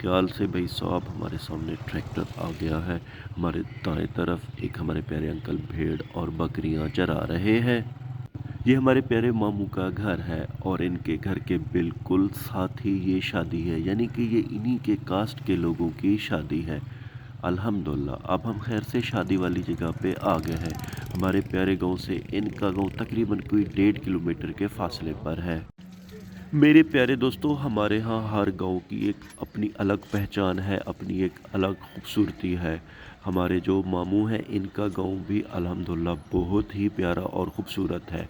خیال سے بھائی صاحب ہمارے سامنے ٹریکٹر آ گیا ہے۔ ہمارے دائیں طرف ایک ہمارے پیارے انکل بھیڑ اور بکریاں چرا رہے ہیں۔ یہ ہمارے پیارے ماموں کا گھر ہے اور ان کے گھر کے بالکل ساتھ ہی یہ شادی ہے، یعنی کہ یہ انہی کے کاسٹ کے لوگوں کی شادی ہے۔ الحمدللہ اب ہم خیر سے شادی والی جگہ پہ آ گئے ہیں۔ ہمارے پیارے گاؤں سے ان کا گاؤں تقریباً کوئی 1.5 کلومیٹر کے فاصلے پر ہے۔ میرے پیارے دوستو، ہمارے ہاں ہر گاؤں کی ایک اپنی الگ پہچان ہے، اپنی ایک الگ خوبصورتی ہے۔ ہمارے جو ماموں ہیں ان کا گاؤں بھی الحمدللہ بہت ہی پیارا اور خوبصورت ہے۔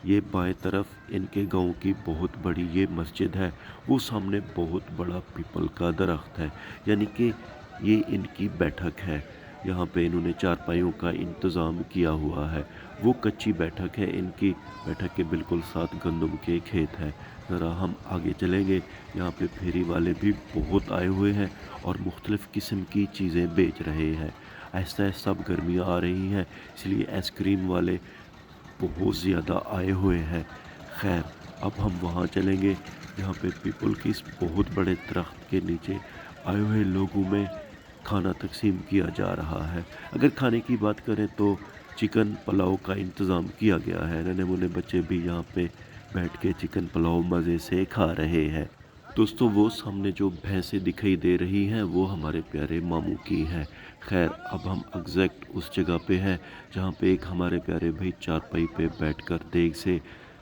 یہ بائیں طرف ان کے گاؤں کی بہت بڑی یہ مسجد ہے، وہ سامنے بہت بڑا پیپل کا درخت ہے، یعنی کہ یہ ان کی بیٹھک ہے۔ یہاں پہ انہوں نے چارپائیوں کا انتظام کیا ہوا ہے۔ وہ کچی بیٹھک ہے، ان کی بیٹھک کے بالکل ساتھ گندم کے کھیت ہے۔ ذرا ہم آگے چلیں گے، یہاں پہ پھیری والے بھی بہت آئے ہوئے ہیں اور مختلف قسم کی چیزیں بیچ رہے ہیں۔ آہستہ آہستہ اب گرمیاں آ رہی ہیں، اس لیے آئس کریم والے بہت زیادہ آئے ہوئے ہیں۔ خیر اب ہم وہاں چلیں گے جہاں پہ پیپل کی اس بہت بڑے درخت کے نیچے آئے ہوئے لوگوں میں کھانا تقسیم کیا جا رہا ہے۔ اگر کھانے کی بات کریں تو چکن پلاؤ کا انتظام کیا گیا ہے۔ ننھے منے بچے بھی یہاں پہ بیٹھ کے چکن پلاؤ مزے سے کھا رہے ہیں۔ دوستو وہ سامنے جو بھینسیں دکھائی دے رہی ہیں وہ ہمارے پیارے ماموں کی ہیں۔ خیر اب ہم ایگزیکٹ اس جگہ پہ ہیں جہاں پہ ایک ہمارے پیارے بھائی چارپائی پہ بیٹھ کر دیگ سے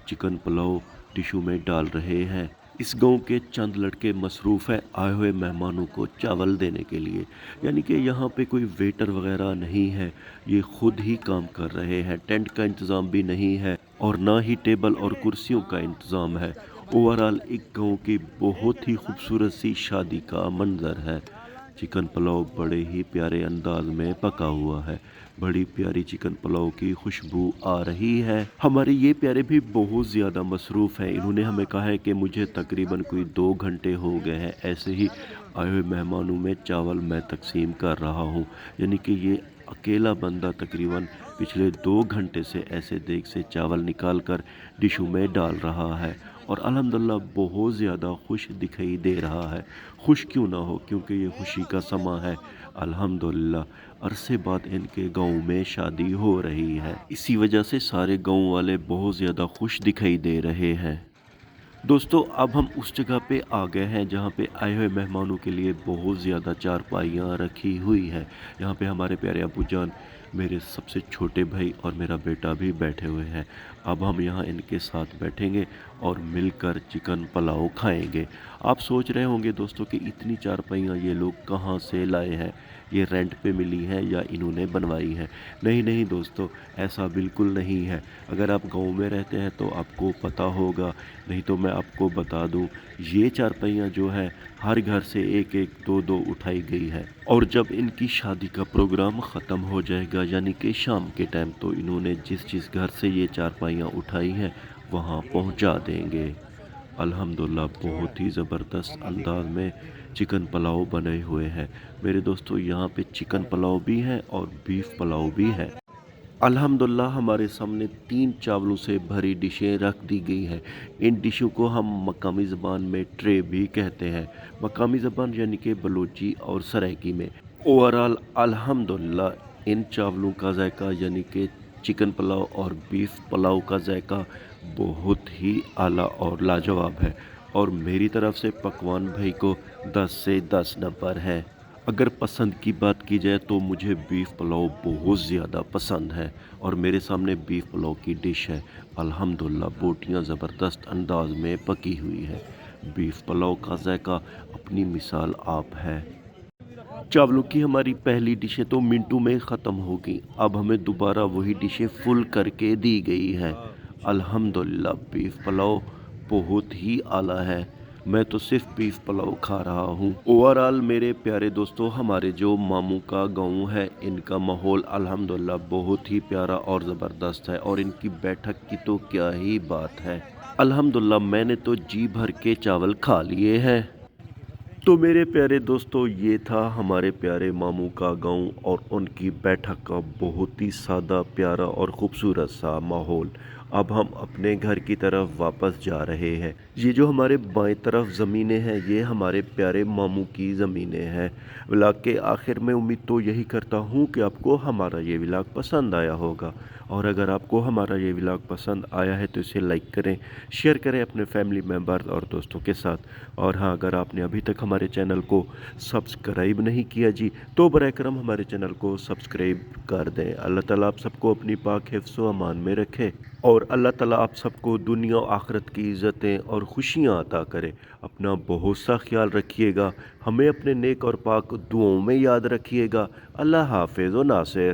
چکن پلاؤ ٹشو میں ڈال رہے ہیں۔ اس گاؤں کے چند لڑکے مصروف ہیں آئے ہوئے مہمانوں کو چاول دینے کے لیے، یعنی کہ یہاں پہ کوئی ویٹر وغیرہ نہیں ہے، یہ خود ہی کام کر رہے ہیں۔ ٹینٹ کا انتظام بھی نہیں ہے اور نہ ہی ٹیبل اور کرسیوں کا انتظام ہے۔ اوورال ایک گاؤں کی بہت ہی خوبصورت سی شادی کا منظر ہے۔ چکن پلاؤ بڑے ہی پیارے انداز میں پکا ہوا ہے، بڑی پیاری چکن پلاؤ کی خوشبو آ رہی ہے۔ ہمارے یہ پیارے بھی بہت زیادہ مصروف ہیں، انہوں نے ہمیں کہا ہے کہ مجھے تقریباً کوئی 2 گھنٹے ہو گئے ہیں ایسے ہی آئے ہوئے مہمانوں میں چاول میں تقسیم کر رہا ہوں، یعنی کہ یہ اکیلا بندہ تقریباً پچھلے 2 گھنٹے سے ایسے دیگ سے چاول نکال کر ڈشوں میں ڈال رہا ہے اور الحمدللہ بہت زیادہ خوش دکھائی دے رہا ہے۔ خوش کیوں نہ ہو، کیونکہ یہ خوشی کا سماں ہے۔ الحمدللہ عرصے بعد ان کے گاؤں میں شادی ہو رہی ہے، اسی وجہ سے سارے گاؤں والے بہت زیادہ خوش دکھائی دے رہے ہیں۔ دوستو اب ہم اس جگہ پہ آ گئے ہیں جہاں پہ آئے ہوئے مہمانوں کے لیے بہت زیادہ چارپائیاں رکھی ہوئی ہیں۔ یہاں پہ ہمارے پیارے ابو جان، میرے سب سے چھوٹے بھائی اور میرا بیٹا بھی بیٹھے ہوئے ہیں۔ اب ہم یہاں ان کے ساتھ بیٹھیں گے اور مل کر چکن پلاؤ کھائیں گے۔ آپ سوچ رہے ہوں گے دوستو کہ اتنی چارپائیاں یہ لوگ کہاں سے لائے ہیں، یہ رینٹ پہ ملی ہیں یا انہوں نے بنوائی ہیں؟ نہیں دوستو، ایسا بالکل نہیں ہے۔ اگر آپ گاؤں میں رہتے ہیں تو آپ کو پتہ ہوگا، نہیں تو میں آپ کو بتا دوں، یہ چارپائیاں جو ہے ہر گھر سے ایک ایک 2 اٹھائی گئی ہے اور جب ان کی شادی کا پروگرام ختم ہو جائے گا یعنی کہ شام کے ٹائم، تو انہوں نے جس گھر سے یہ چارپائیاں اٹھائی ہیں وہاں پہنچا دیں گے۔ الحمدللہ بہت ہی زبردست انداز میں چکن پلاؤ بنے ہوئے ہیں۔ میرے دوستو یہاں پہ چکن پلاؤ بھی ہے اور بیف پلاؤ بھی ہے۔ الحمدللہ ہمارے سامنے 3 چاولوں سے بھری ڈشیں رکھ دی گئی ہیں۔ ان ڈشوں کو ہم مقامی زبان میں ٹرے بھی کہتے ہیں، مقامی زبان یعنی کہ بلوچی اور سرائکی میں۔ اوورال الحمدللہ ان چاولوں کا ذائقہ یعنی کہ چکن پلاؤ اور بیف پلاؤ کا ذائقہ بہت ہی اعلیٰ اور لاجواب ہے اور میری طرف سے پکوان بھائی کو 10 سے 10 نمبر ہے۔ اگر پسند کی بات کی جائے تو مجھے بیف پلاؤ بہت زیادہ پسند ہے اور میرے سامنے بیف پلاؤ کی ڈش ہے۔ الحمدللہ بوٹیاں زبردست انداز میں پکی ہوئی ہے۔ بیف پلاؤ کا ذائقہ اپنی مثال آپ ہے۔ چاولوں کی ہماری پہلی ڈشیں تو منٹوں میں ختم ہو گئی، اب ہمیں دوبارہ وہی ڈشیں فل کر کے دی گئی ہے۔ الحمدللہ بیف پلاؤ بہت ہی اعلیٰ ہے، میں تو صرف بیف پلاؤ کھا رہا ہوں۔ اوورال میرے پیارے دوستو، ہمارے جو ماموں کا گاؤں ہے ان کا ماحول الحمدللہ بہت ہی پیارا اور زبردست ہے اور ان کی بیٹھک کی تو کیا ہی بات ہے۔ الحمدللہ میں نے تو جی بھر کے چاول کھا لیے ہیں۔ تو میرے پیارے دوستو یہ تھا ہمارے پیارے ماموں کا گاؤں اور ان کی بیٹھک کا بہت ہی سادہ پیارا اور خوبصورت سا ماحول۔ اب ہم اپنے گھر کی طرف واپس جا رہے ہیں۔ یہ جو ہمارے بائیں طرف زمینیں ہیں یہ ہمارے پیارے ماموں کی زمینیں ہیں۔ ولاگ کے آخر میں امید تو یہی کرتا ہوں کہ آپ کو ہمارا یہ ولاگ پسند آیا ہوگا، اور اگر آپ کو ہمارا یہ ولاگ پسند آیا ہے تو اسے لائک کریں، شیئر کریں اپنے فیملی ممبر اور دوستوں کے ساتھ، اور ہاں اگر آپ نے ابھی تک ہمارے چینل کو سبسکرائب نہیں کیا جی تو براہ کرم ہمارے چینل کو سبسکرائب کر دیں۔ اللہ تعالیٰ آپ سب کو اپنی پاک حفظ و امان میں رکھے، اور اللہ تعالیٰ آپ سب کو دنیا و آخرت کی عزتیں اور خوشیاں عطا کرے۔ اپنا بہت سا خیال رکھیے گا، ہمیں اپنے نیک اور پاک دعاؤں میں یاد رکھیے گا۔ اللہ حافظ و ناصر۔